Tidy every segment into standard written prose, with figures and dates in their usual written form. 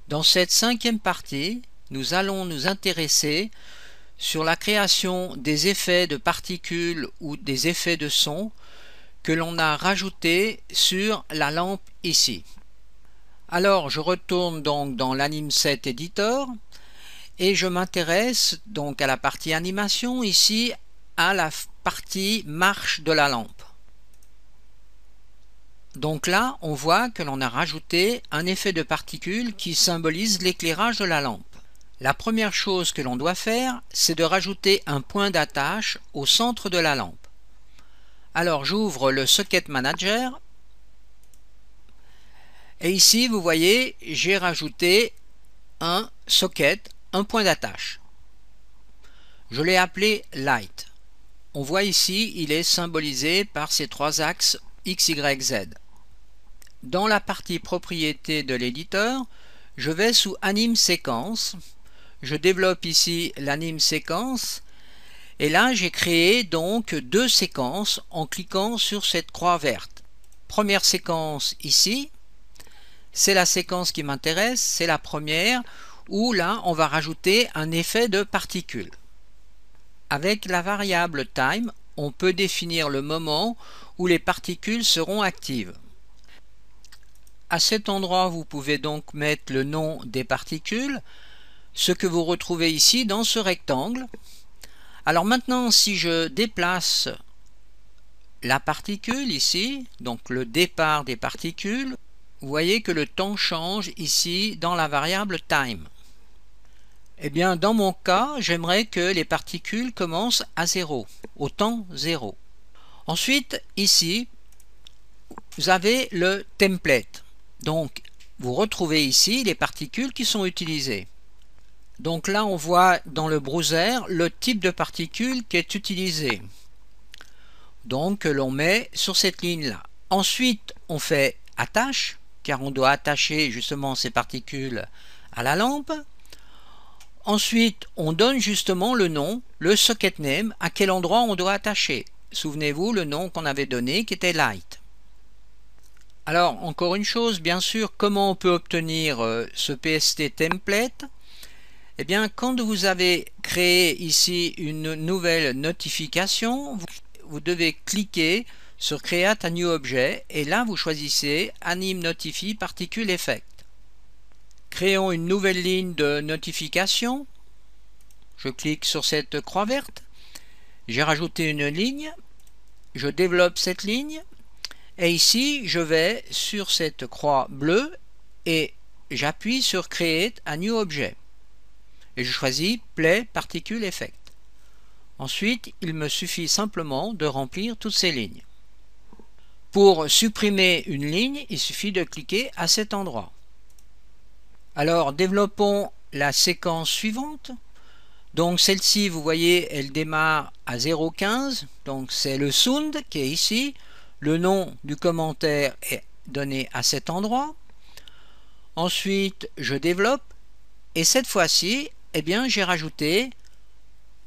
Dans cette cinquième partie, nous allons nous intéresser sur la création des effets de particules ou des effets de son que l'on a rajoutés sur la lampe ici. Alors je retourne donc dans l'Animset Editor et je m'intéresse donc à la partie animation, ici à la partie marche de la lampe. Donc là, on voit que l'on a rajouté un effet de particules qui symbolise l'éclairage de la lampe. La première chose que l'on doit faire, c'est de rajouter un point d'attache au centre de la lampe. Alors j'ouvre le Socket Manager et ici vous voyez j'ai rajouté un socket, un point d'attache. Je l'ai appelé Light. On voit ici il est symbolisé par ces trois axes X, Y, Z. Dans la partie propriétés de l'éditeur, je vais sous Anim Séquence. Je développe ici l'Anim Séquence et là j'ai créé donc deux séquences en cliquant sur cette croix verte. Première séquence ici, c'est la séquence qui m'intéresse, c'est la première où là on va rajouter un effet de particules. Avec la variable time, on peut définir le moment où les particules seront actives. À cet endroit, vous pouvez donc mettre le nom des particules, ce que vous retrouvez ici dans ce rectangle. Alors maintenant, si je déplace la particule ici, donc le départ des particules, vous voyez que le temps change ici dans la variable time. Eh bien, dans mon cas, j'aimerais que les particules commencent à 0, au temps 0. Ensuite, ici, vous avez le template. Donc, vous retrouvez ici les particules qui sont utilisées. Donc là, on voit dans le browser le type de particules qui est utilisé. Donc, l'on met sur cette ligne-là. Ensuite, on fait attache, car on doit attacher justement ces particules à la lampe. Ensuite, on donne justement le nom, le socket name, à quel endroit on doit attacher. Souvenez-vous le nom qu'on avait donné qui était light. Alors, encore une chose, bien sûr, comment on peut obtenir ce PST template? Eh bien, quand vous avez créé ici une nouvelle notification, vous devez cliquer sur Create a New Object et là vous choisissez Anim Notify Particle Effect. Créons une nouvelle ligne de notification. Je clique sur cette croix verte. J'ai rajouté une ligne. Je développe cette ligne. Et ici, je vais sur cette croix bleue et j'appuie sur Create a New Object. Et je choisis Play Particle Effect. Ensuite, il me suffit simplement de remplir toutes ces lignes. Pour supprimer une ligne, il suffit de cliquer à cet endroit. Alors, développons la séquence suivante. Donc celle-ci, vous voyez, elle démarre à 0,15. Donc c'est le sound qui est ici. Le nom du commentaire est donné à cet endroit. Ensuite, je développe. Et cette fois-ci, eh bien, j'ai rajouté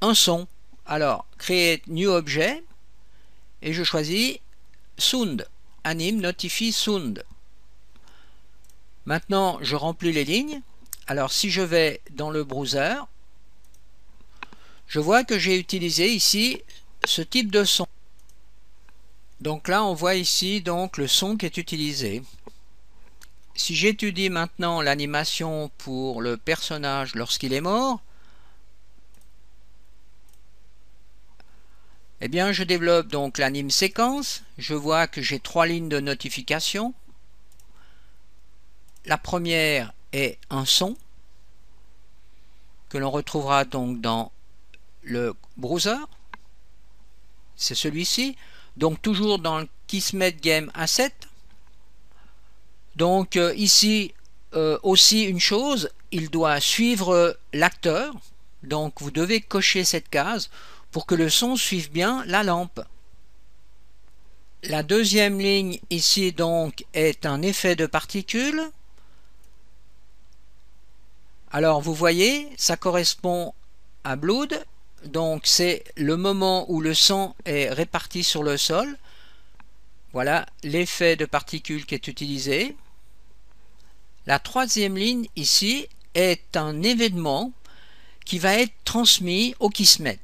un son. Alors, Create New Object. Et je choisis Sound. Anim Notify Sound. Maintenant, je remplis les lignes. Alors, si je vais dans le browser, je vois que j'ai utilisé ici ce type de son. Donc là, on voit ici donc le son qui est utilisé. Si j'étudie maintenant l'animation pour le personnage lorsqu'il est mort, eh bien, je développe donc l'anime séquence. Je vois que j'ai trois lignes de notification. La première est un son que l'on retrouvera donc dans le browser. C'est celui-ci. Donc toujours dans le Kismet Game Asset. Donc ici aussi une chose, il doit suivre l'acteur. Donc vous devez cocher cette case pour que le son suive bien la lampe. La deuxième ligne ici donc est un effet de particules. Alors vous voyez, ça correspond à Blood. Donc c'est le moment où le sang est réparti sur le sol. Voilà l'effet de particules qui est utilisé. La troisième ligne ici est un événement qui va être transmis au Kismet.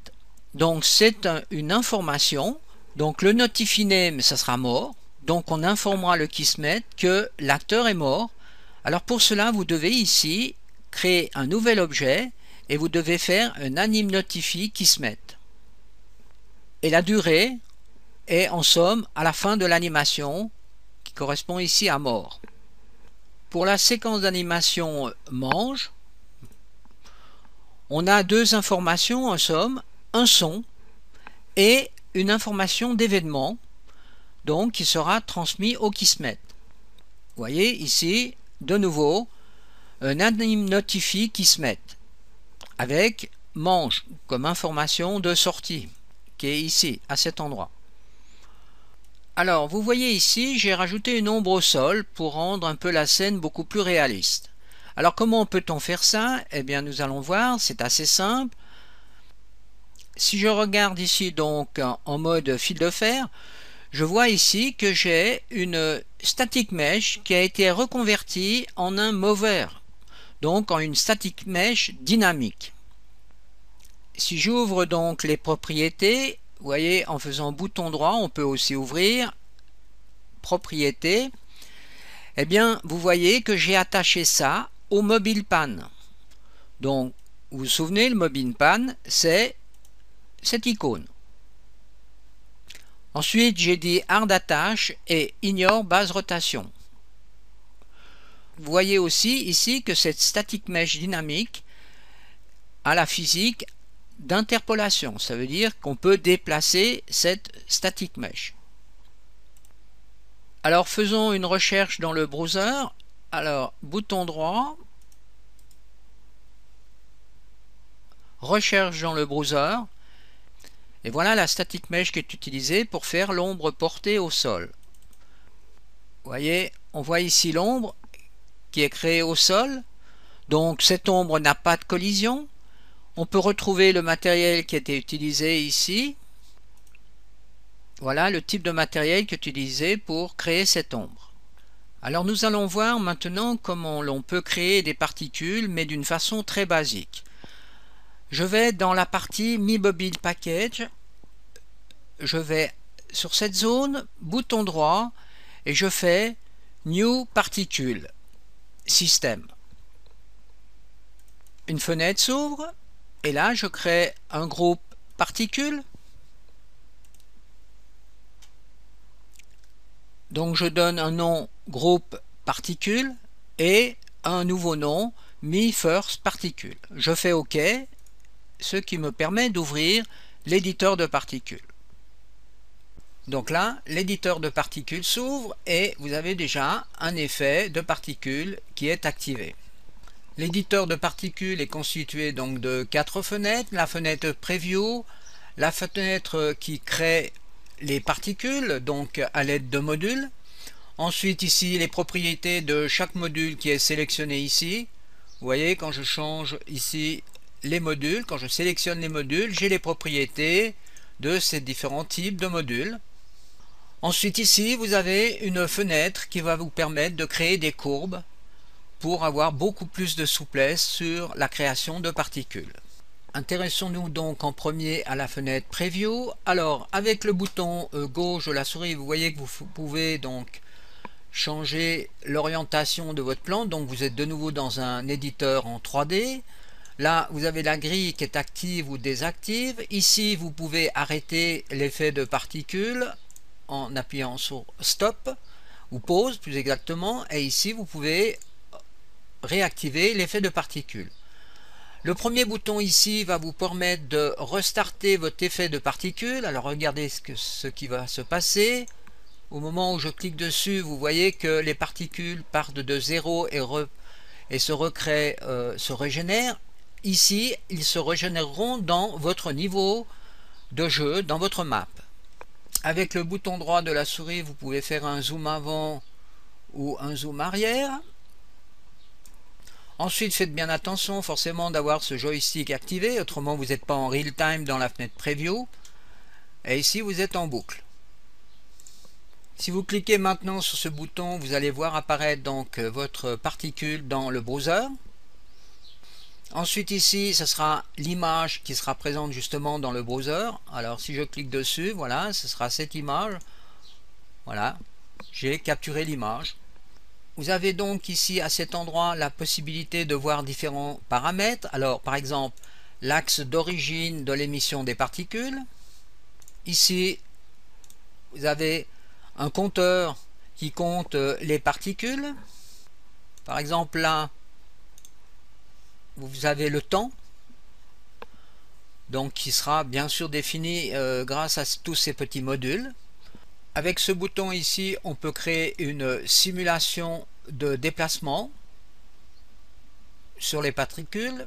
Donc c'est une information. Donc le notify name, ça sera mort. Donc on informera le Kismet que l'acteur est mort. Alors pour cela, vous devez ici créer un nouvel objet et vous devez faire un anim notify Kismet. Et la durée est en somme à la fin de l'animation qui correspond ici à mort. Pour la séquence d'animation mange, on a deux informations en somme, un son et une information d'événement, donc qui sera transmis au Kismet. Vous voyez ici, de nouveau, un anim notify Kismet avec mange comme information de sortie qui est ici, à cet endroit. Alors, vous voyez ici, j'ai rajouté une ombre au sol pour rendre un peu la scène beaucoup plus réaliste. Alors, comment peut-on faire ça? Eh bien, nous allons voir, c'est assez simple. Si je regarde ici donc en mode fil de fer, je vois ici que j'ai une static mesh qui a été reconvertie en un mover, donc en une static mesh dynamique. Si j'ouvre donc les propriétés, vous voyez, en faisant bouton droit, on peut aussi ouvrir propriétés. Eh bien, vous voyez que j'ai attaché ça au mobile pan. Donc, vous vous souvenez, le mobile pan, c'est cette icône. Ensuite, j'ai dit hard attach et ignore base rotation. Vous voyez aussi ici que cette static mesh dynamique a la physique d'interpolation. Ça veut dire qu'on peut déplacer cette static mesh. Alors faisons une recherche dans le browser. Alors bouton droit, recherche dans le browser, et voilà la static mesh qui est utilisée pour faire l'ombre portée au sol. Vous voyez, on voit ici l'ombre qui est créée au sol. Donc cette ombre n'a pas de collision. On peut retrouver le matériel qui a été utilisé ici. Voilà le type de matériel qui est utilisé pour créer cette ombre. Alors nous allons voir maintenant comment l'on peut créer des particules, mais d'une façon très basique. Je vais dans la partie Mi Mobile Package. Je vais sur cette zone, bouton droit, et je fais New Particule, System. Une fenêtre s'ouvre. Et là, je crée un groupe particules. Donc, je donne un nom groupe particules et un nouveau nom Mi First Particule. Je fais OK, ce qui me permet d'ouvrir l'éditeur de particules. Donc là, l'éditeur de particules s'ouvre et vous avez déjà un effet de particules qui est activé. L'éditeur de particules est constitué donc de 4 fenêtres. La fenêtre Preview, la fenêtre qui crée les particules, donc à l'aide de modules. Ensuite ici les propriétés de chaque module qui est sélectionné ici. Vous voyez, quand je change ici les modules, quand je sélectionne les modules, j'ai les propriétés de ces différents types de modules. Ensuite ici vous avez une fenêtre qui va vous permettre de créer des courbes pour avoir beaucoup plus de souplesse sur la création de particules. Intéressons-nous donc en premier à la fenêtre Preview. Alors avec le bouton gauche de la souris, vous voyez que vous pouvez donc changer l'orientation de votre plan. Donc vous êtes de nouveau dans un éditeur en 3D. Là vous avez la grille qui est active ou désactive. Ici vous pouvez arrêter l'effet de particules en appuyant sur Stop ou Pause plus exactement. Et ici vous pouvez réactiver l'effet de particules. Le premier bouton ici va vous permettre de restarter votre effet de particules. Alors regardez ce qui va se passer. Au moment où je clique dessus, vous voyez que les particules partent de 0 et se recréent, se régénèrent. Ici, ils se régénéreront dans votre niveau de jeu, dans votre map. Avec le bouton droit de la souris, vous pouvez faire un zoom avant ou un zoom arrière. Ensuite, faites bien attention forcément d'avoir ce joystick activé, autrement vous n'êtes pas en real time dans la fenêtre Preview. Et ici, vous êtes en boucle. Si vous cliquez maintenant sur ce bouton, vous allez voir apparaître donc votre particule dans le browser. Ensuite ici, ce sera l'image qui sera présente justement dans le browser. Alors si je clique dessus, voilà, ce sera cette image. Voilà, j'ai capturé l'image. Vous avez donc ici à cet endroit la possibilité de voir différents paramètres. Alors par exemple, l'axe d'origine de l'émission des particules. Ici, vous avez un compteur qui compte les particules. Par exemple là, vous avez le temps, donc qui sera bien sûr défini grâce à tous ces petits modules. Avec ce bouton ici, on peut créer une simulation de déplacement sur les particules.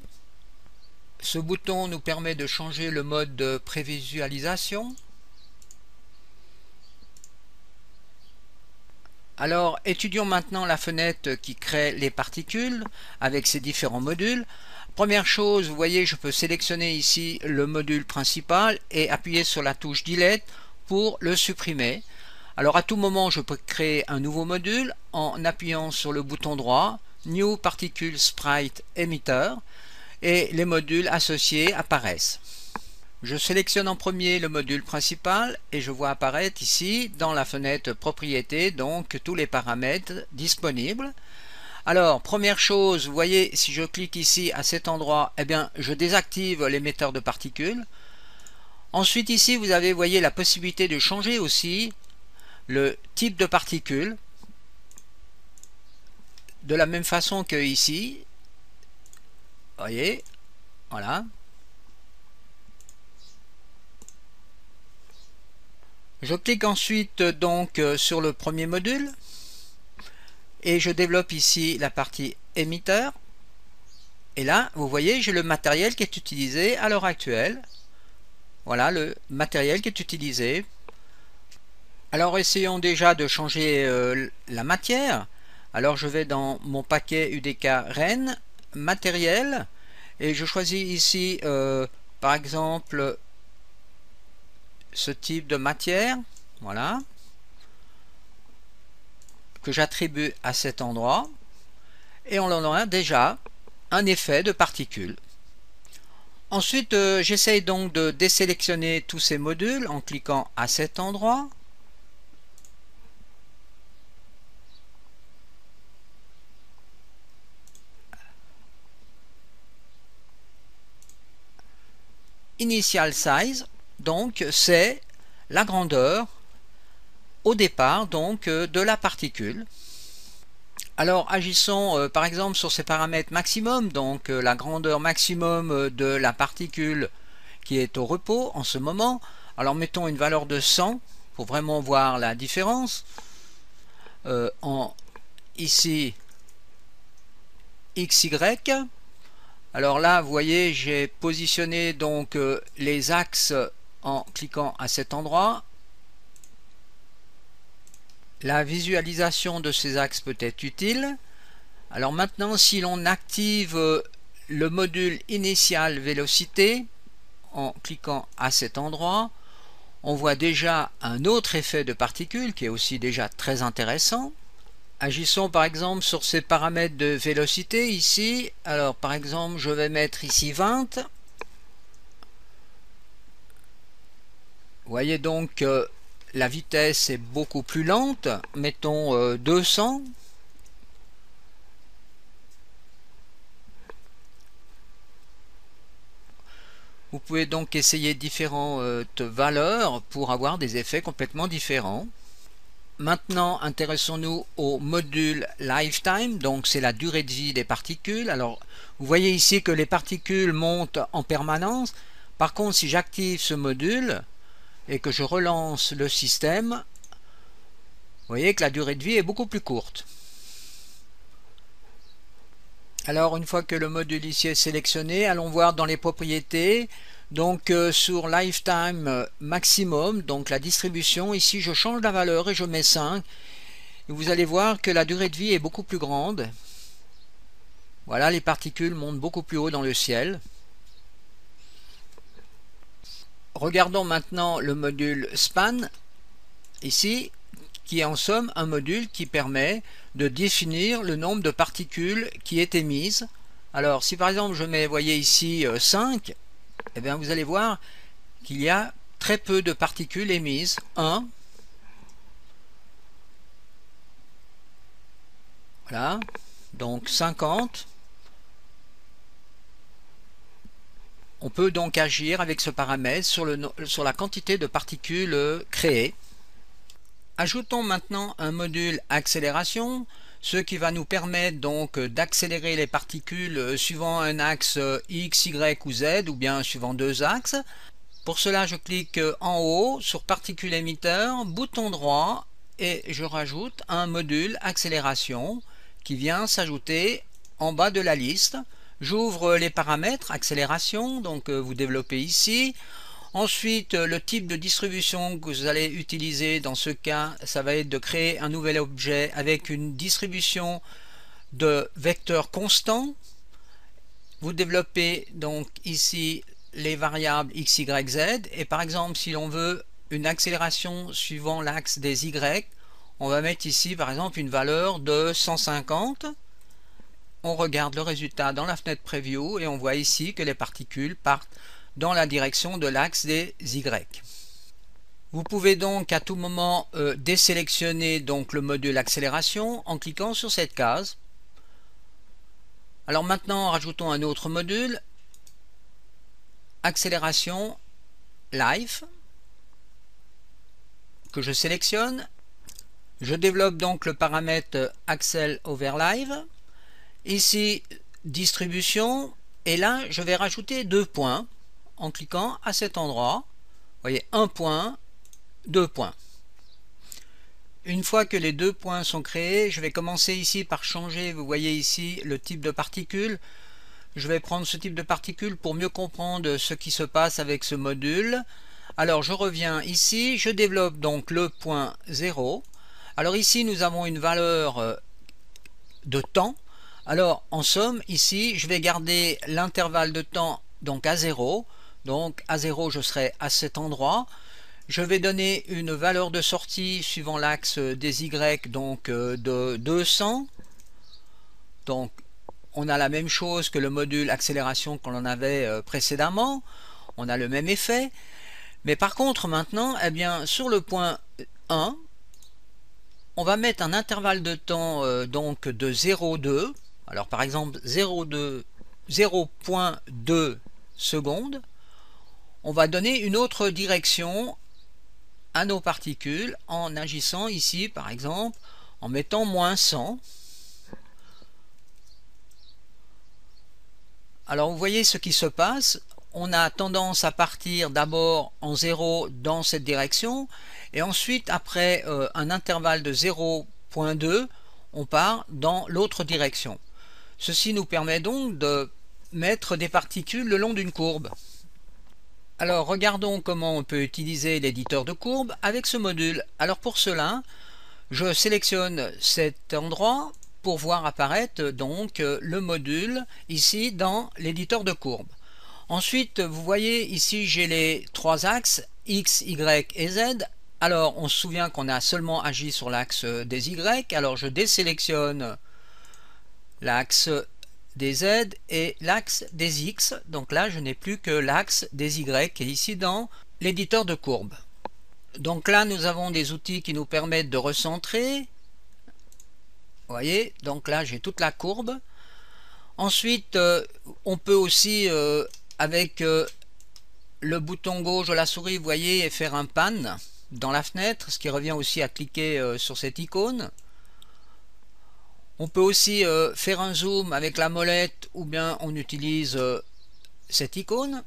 Ce bouton nous permet de changer le mode de prévisualisation. Alors, étudions maintenant la fenêtre qui crée les particules avec ses différents modules. Première chose, vous voyez, je peux sélectionner ici le module principal et appuyer sur la touche Delete pour le supprimer. Alors, à tout moment, je peux créer un nouveau module en appuyant sur le bouton droit New Particle Sprite Emitter et les modules associés apparaissent. Je sélectionne en premier le module principal et je vois apparaître ici dans la fenêtre propriétés donc tous les paramètres disponibles. Alors première chose, vous voyez, si je clique ici à cet endroit, eh bien je désactive l'émetteur de particules. Ensuite ici vous avez, voyez, la possibilité de changer aussi le type de particules de la même façon que ici. Vous voyez, voilà. Je clique ensuite donc sur le premier module et je développe ici la partie émetteur. Et là, vous voyez, j'ai le matériel qui est utilisé à l'heure actuelle. Voilà le matériel qui est utilisé. Alors essayons déjà de changer la matière. Alors je vais dans mon paquet UDK Rennes, matériel, et je choisis ici par exemple ce type de matière, voilà, que j'attribue à cet endroit, et on en a déjà un effet de particules. Ensuite, j'essaye donc de désélectionner tous ces modules en cliquant à cet endroit. Initial size, donc c'est la grandeur au départ donc de la particule. Alors agissons par exemple sur ces paramètres maximum, donc la grandeur maximum de la particule qui est au repos en ce moment. Alors mettons une valeur de 100 pour vraiment voir la différence. Ici XY. Alors là vous voyez, j'ai positionné donc les axes en cliquant à cet endroit. La visualisation de ces axes peut être utile. Alors maintenant, si l'on active le module initial vélocité en cliquant à cet endroit, on voit déjà un autre effet de particules qui est aussi déjà très intéressant. Agissons par exemple sur ces paramètres de vélocité ici. Alors par exemple, je vais mettre ici 20. Vous voyez donc que la vitesse est beaucoup plus lente. Mettons 200. Vous pouvez donc essayer différentes valeurs pour avoir des effets complètement différents. Maintenant, intéressons-nous au module Lifetime, donc c'est la durée de vie des particules. Alors, vous voyez ici que les particules montent en permanence. Par contre, si j'active ce module et que je relance le système, vous voyez que la durée de vie est beaucoup plus courte. Alors une fois que le module ici est sélectionné, allons voir dans les propriétés, donc sur Lifetime Maximum, donc la distribution, ici je change la valeur et je mets 5. Et vous allez voir que la durée de vie est beaucoup plus grande. Voilà, les particules montent beaucoup plus haut dans le ciel. Regardons maintenant le module Span, ici, qui est en somme un module qui permet de définir le nombre de particules qui est émise. Alors si par exemple je mets, voyez ici 5, eh bien vous allez voir qu'il y a très peu de particules émises. 1, voilà, donc 50. On peut donc agir avec ce paramètre sur la quantité de particules créées. Ajoutons maintenant un module accélération, ce qui va nous permettre donc d'accélérer les particules suivant un axe X, Y ou Z, ou bien suivant deux axes. Pour cela, je clique en haut sur particules émetteurs, bouton droit, et je rajoute un module accélération qui vient s'ajouter en bas de la liste. J'ouvre les paramètres accélération, donc vous développez ici. Ensuite, le type de distribution que vous allez utiliser dans ce cas, ça va être de créer un nouvel objet avec une distribution de vecteurs constants. Vous développez donc ici les variables x, y, z, et par exemple si l'on veut une accélération suivant l'axe des y, on va mettre ici par exemple une valeur de 150. On regarde le résultat dans la fenêtre Preview et on voit ici que les particules partent dans la direction de l'axe des Y. Vous pouvez donc à tout moment désélectionner donc le module accélération en cliquant sur cette case. Alors maintenant rajoutons un autre module, accélération Live, que je sélectionne. Je développe donc le paramètre Accel over Live. Ici distribution, et là je vais rajouter 2 points en cliquant à cet endroit. Vous voyez, 1 point, 2 points. Une fois que les 2 points sont créés, je vais commencer ici par changer, vous voyez ici, le type de particules. Je vais prendre ce type de particules pour mieux comprendre ce qui se passe avec ce module. Alors je reviens ici, je développe donc le point 0. Alors ici nous avons une valeur de temps. Alors en somme ici je vais garder l'intervalle de temps donc à 0. Donc à 0 je serai à cet endroit. Je vais donner une valeur de sortie suivant l'axe des Y donc de 200. Donc on a la même chose que le module accélération qu'on en avait précédemment. On a le même effet. Mais par contre maintenant, eh bien, sur le point 1, on va mettre un intervalle de temps donc de 0,2. Alors par exemple 0,2 secondes. On va donner une autre direction à nos particules en agissant ici par exemple en mettant moins 100. Alors vous voyez ce qui se passe. On a tendance à partir d'abord en 0 dans cette direction et ensuite après un intervalle de 0,2 on part dans l'autre direction. Ceci nous permet donc de mettre des particules le long d'une courbe. Alors regardons comment on peut utiliser l'éditeur de courbe avec ce module. Alors pour cela, je sélectionne cet endroit pour voir apparaître donc le module ici dans l'éditeur de courbe. Ensuite, vous voyez ici j'ai les trois axes X, Y et Z. Alors on se souvient qu'on a seulement agi sur l'axe des Y. Alors je désélectionne l'axe des Z et l'axe des X. Donc là je n'ai plus que l'axe des Y qui est ici dans l'éditeur de courbe. Donc là nous avons des outils qui nous permettent de recentrer. Vous voyez, donc là j'ai toute la courbe. Ensuite on peut aussi avec le bouton gauche de la souris, vous voyez, faire un pan dans la fenêtre, ce qui revient aussi à cliquer sur cette icône. On peut aussi faire un zoom avec la molette ou bien on utilise cette icône.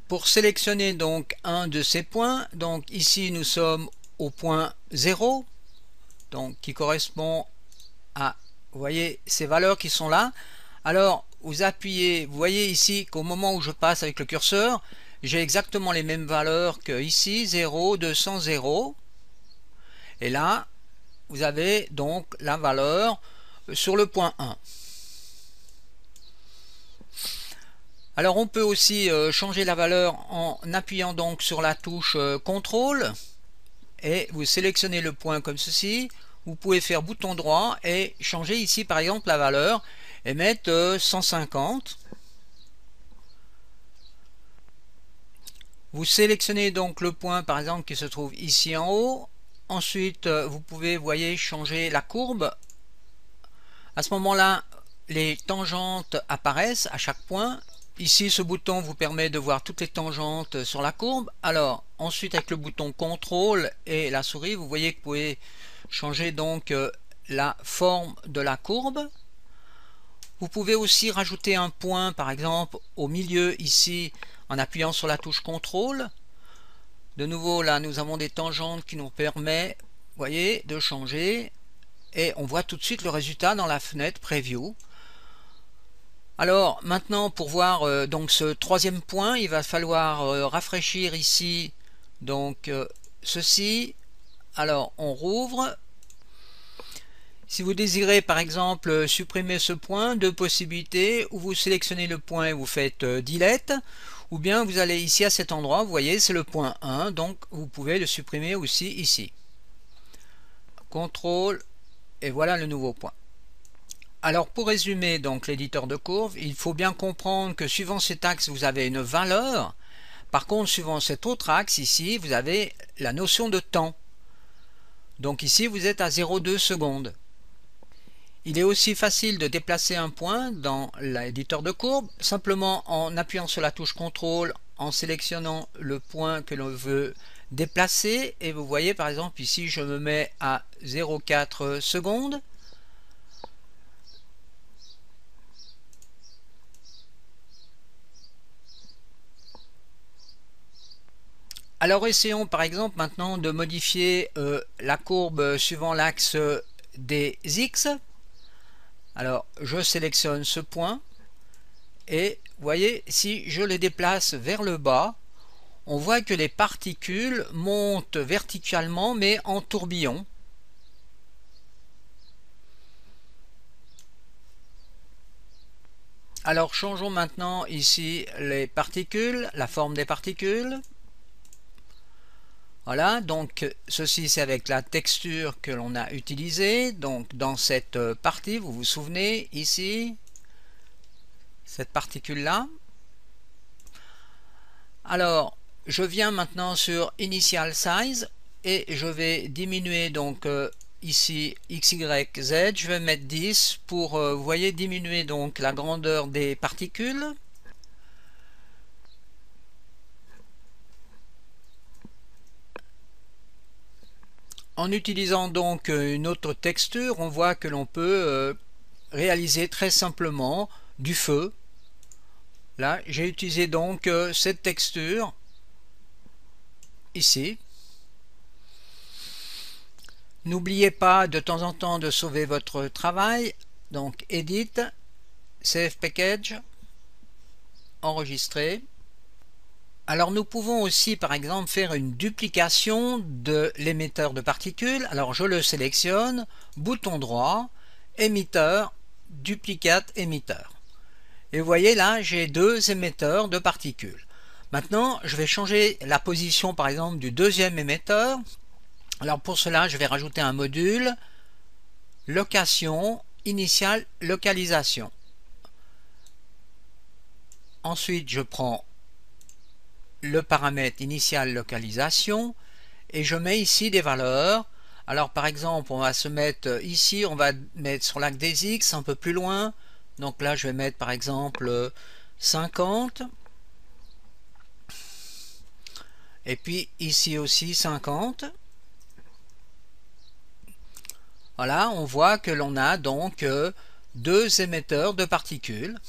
Pour sélectionner donc un de ces points, donc ici nous sommes au point 0, donc qui correspond à, vous voyez, ces valeurs qui sont là. Alors vous appuyez, vous voyez ici qu'au moment où je passe avec le curseur, j'ai exactement les mêmes valeurs que ici, 0, 200, 0. Et là, vous avez donc la valeur sur le point 1. Alors on peut aussi changer la valeur en appuyant donc sur la touche contrôle. et vous sélectionnez le point comme ceci. Vous pouvez faire bouton droit et changer ici par exemple la valeur et mettre 150. Vous sélectionnez donc le point par exemple qui se trouve ici en haut. Ensuite vous pouvez, voyez, changer la courbe. À ce moment-là, les tangentes apparaissent à chaque point. Ici, ce bouton vous permet de voir toutes les tangentes sur la courbe. Alors, ensuite, avec le bouton CTRL et la souris, vous voyez que vous pouvez changer donc la forme de la courbe. Vous pouvez aussi rajouter un point, par exemple, au milieu ici, en appuyant sur la touche CTRL. De nouveau, là, nous avons des tangentes qui nous permettent, vous voyez, de changer. Et on voit tout de suite le résultat dans la fenêtre Preview. Alors maintenant, pour voir donc ce troisième point, il va falloir rafraîchir ici donc ceci. Alors on rouvre. Si vous désirez par exemple supprimer ce point, deux possibilités: ou vous sélectionnez le point et vous faites Delete, ou bien vous allez ici à cet endroit, vous voyez c'est le point 1, donc vous pouvez le supprimer aussi ici. CTRL et voilà le nouveau point. Alors pour résumer donc l'éditeur de courbe, il faut bien comprendre que suivant cet axe vous avez une valeur. Par contre, suivant cet autre axe ici, vous avez la notion de temps. Donc ici vous êtes à 0,2 secondes. Il est aussi facile de déplacer un point dans l'éditeur de courbe, simplement en appuyant sur la touche CTRL, en sélectionnant le point que l'on veut déplacer, et vous voyez par exemple ici je me mets à 0,4 secondes. Alors essayons par exemple maintenant de modifier la courbe suivant l'axe des X. Alors je sélectionne ce point et vous voyez, si je les déplace vers le bas, on voit que les particules montent verticalement mais en tourbillon. Alors changeons maintenant ici les particules, la forme des particules. Voilà, donc ceci c'est avec la texture que l'on a utilisée. Donc dans cette partie, vous vous souvenez ici, cette particule là. Alors je viens maintenant sur Initial Size et je vais diminuer donc ici X, Y, Z. Je vais mettre 10 pour, vous voyez, diminuer donc la grandeur des particules. En utilisant donc une autre texture, on voit que l'on peut réaliser très simplement du feu. Là, j'ai utilisé donc cette texture ici. N'oubliez pas de temps en temps de sauver votre travail. Donc Edit, Save Package, Enregistrer. Alors nous pouvons aussi par exemple faire une duplication de l'émetteur de particules. Alors je le sélectionne, bouton droit, émetteur, duplicate émetteur. Et vous voyez là j'ai deux émetteurs de particules. Maintenant je vais changer la position par exemple du deuxième émetteur. Alors pour cela je vais rajouter un module, location, initial, localisation. Ensuite je prends le paramètre initial localisation et je mets ici des valeurs. Alors par exemple on va se mettre ici, on va mettre sur l'axe des X un peu plus loin, donc là je vais mettre par exemple 50 et puis ici aussi 50. Voilà, on voit que l'on a donc deux émetteurs de particules.